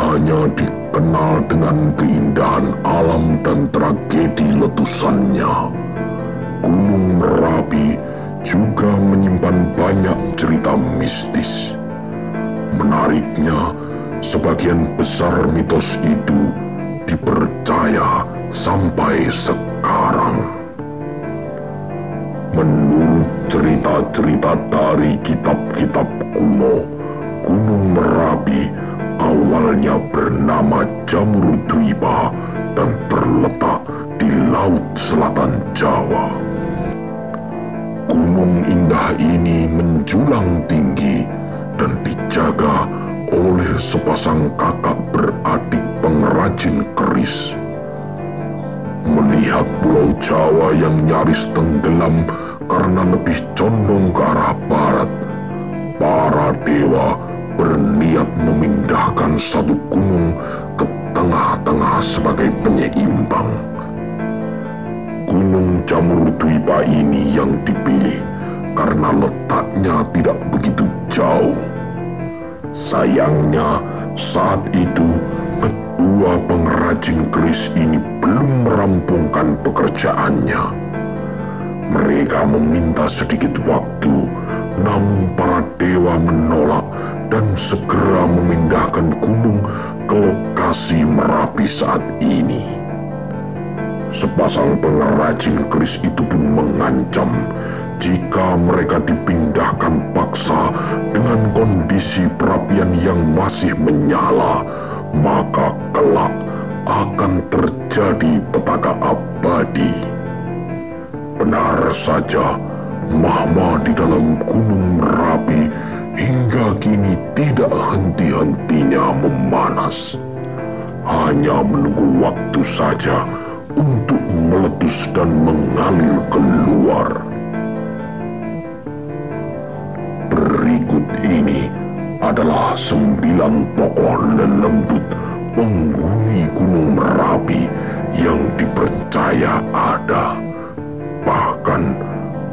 hanya dikenal dengan keindahan alam dan tragedi letusannya. Gunung Merapi juga menyimpan banyak cerita mistis. Menariknya, sebagian besar mitos itu dipercaya sampai sekarang. Menurut cerita-cerita dari kitab-kitab kuno, Gunung Merapi awalnya bernama Jamur Dwipa dan terletak di Laut Selatan Jawa. Gunung indah ini menjulang tinggi dan dijaga oleh sepasang kakak beradik pengrajin keris. Melihat Pulau Jawa yang nyaris tenggelam karena lebih condong ke arah barat, para dewa berniat memindahkan satu gunung ke tengah-tengah sebagai penyeimbang. Gunung Jamur Dwipa ini yang dipilih karena letaknya tidak begitu jauh. Sayangnya, saat itu kedua pengrajin keris ini belum merampungkan pekerjaannya. Mereka meminta sedikit waktu, namun para dewa menolak dan segera memindahkan gunung ke lokasi Merapi saat ini. Sepasang pengrajin keris itu pun mengancam jika mereka dipindahkan paksa dengan kondisi perapian yang masih menyala, maka kelak akan terjadi petaka abadi. Benar saja, magma di dalam Gunung Merapi hingga kini tidak henti-hentinya memanas. Hanya menunggu waktu saja untuk meletus dan mengalir keluar. Berikut ini adalah 9 tokoh lelembut penghuni Gunung Merapi yang dipercaya ada. Bahkan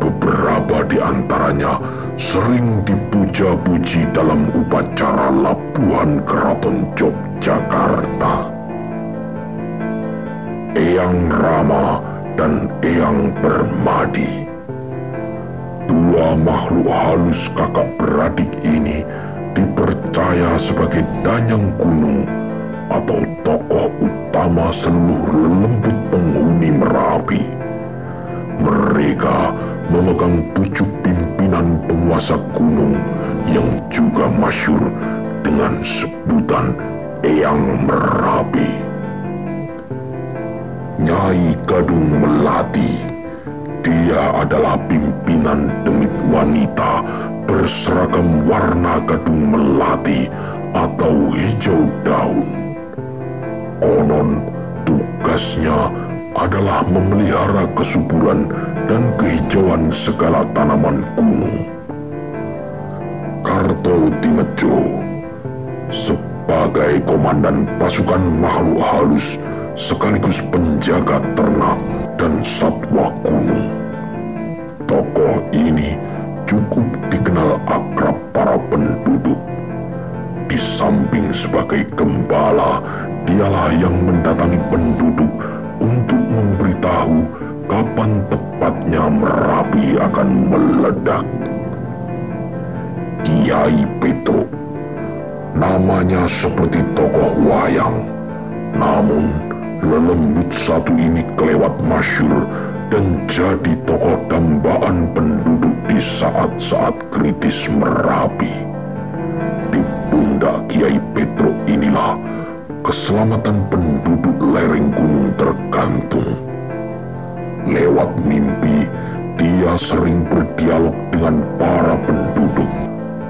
beberapa di antaranya sering dipuja-puji dalam upacara labuhan Keraton Yogyakarta. Eyang Rama dan Eyang Permadi. Dua makhluk halus kakak beradik ini dipercaya sebagai danyang gunung atau tokoh utama seluruh lelembut penghuni Merapi. Mereka memegang pucuk pimpinan penguasa gunung yang juga masyhur dengan sebutan Eyang Merapi. Nyai Gadung Melati, dia adalah pimpinan demit wanita berseragam warna gadung melati atau hijau daun. Konon tugasnya adalah memelihara kesuburan dan kehijauan segala tanaman gunung. Kartotimejo sebagai komandan pasukan makhluk halus sekaligus penjaga ternak dan satwa gunung. Tokoh ini cukup dikenal akrab para penduduk. Di samping sebagai gembala, dialah yang mendatangi penduduk untuk memberitahu kapan tepatnya Merapi akan meledak. Kiai Petruk, namanya seperti tokoh wayang, namun lelembut satu ini kelewat masyhur dan jadi tokoh dambaan penduduk di saat-saat kritis Merapi. Di pundak Kiai Petruk inilah keselamatan penduduk lereng gunung tergantung. Lewat mimpi, dia sering berdialog dengan para penduduk,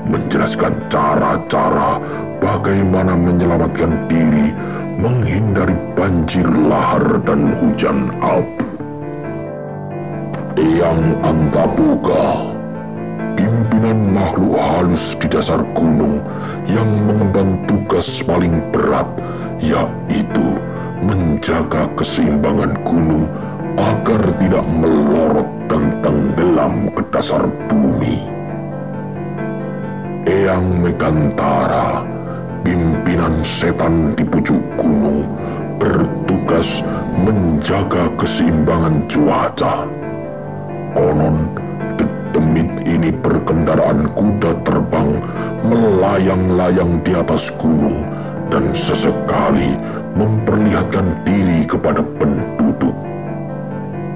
menjelaskan cara-cara bagaimana menyelamatkan diri, menghindari banjir lahar dan hujan abu. Eyang Antaboga, pimpinan makhluk halus di dasar gunung yang mengemban tugas paling berat, yaitu menjaga keseimbangan gunung agar tidak melorot dan tenggelam ke dasar bumi. Eyang Megantara, pimpinan setan di pucuk gunung bertugas menjaga keseimbangan cuaca. Konon, Dedemit ini berkendaraan kuda terbang melayang-layang di atas gunung dan sesekali memperlihatkan diri kepada penduduk.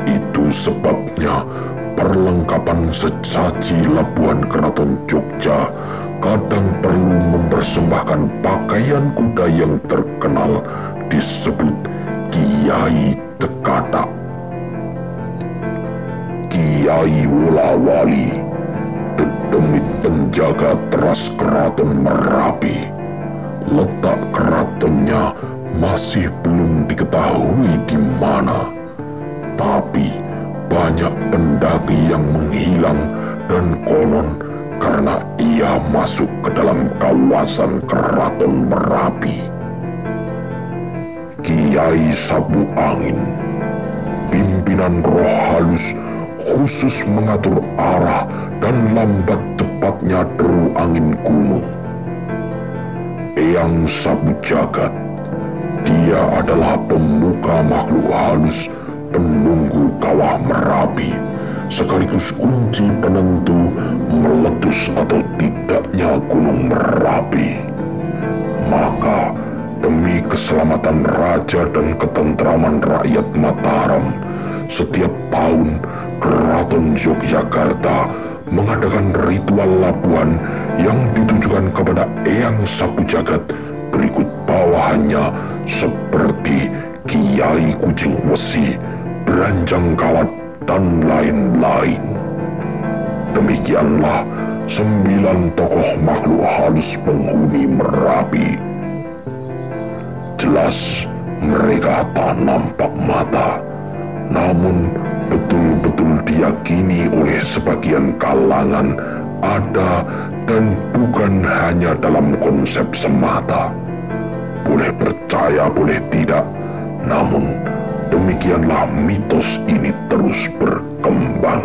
Itu sebabnya perlengkapan sesaji Labuhan Keraton Jogja kadang perlu mempersembahkan pakaian kuda yang terkenal disebut Kiai Cekadak. Kiai Wolawali, Dedemit penjaga teras Keraton Merapi. Letak keratonnya masih belum diketahui di mana, tapi banyak pendaki yang menghilang dan konon karena ia masuk ke dalam kawasan Keraton Merapi. Kiai Sabu Angin, pimpinan roh halus khusus mengatur arah dan lambat cepatnya deru angin gunung. Eyang Sabu Jagat, dia adalah pemuka makhluk halus penunggu kawah Merapi, sekaligus kunci penentu meletus atau tidaknya Gunung Merapi. Maka demi keselamatan raja dan ketentraman rakyat Mataram, setiap tahun Keraton Yogyakarta mengadakan ritual labuhan yang ditujukan kepada Eyang Sabu Jagat berikut bawahannya seperti Kiai Kucing Wesi, Beranjang Kawat, dan lain-lain. Demikianlah 9 tokoh makhluk halus penghuni Merapi. Jelas mereka tak nampak mata, namun betul-betul diyakini oleh sebagian kalangan ada dan bukan hanya dalam konsep semata. Boleh percaya boleh tidak, namun demikianlah mitos ini terus berkembang.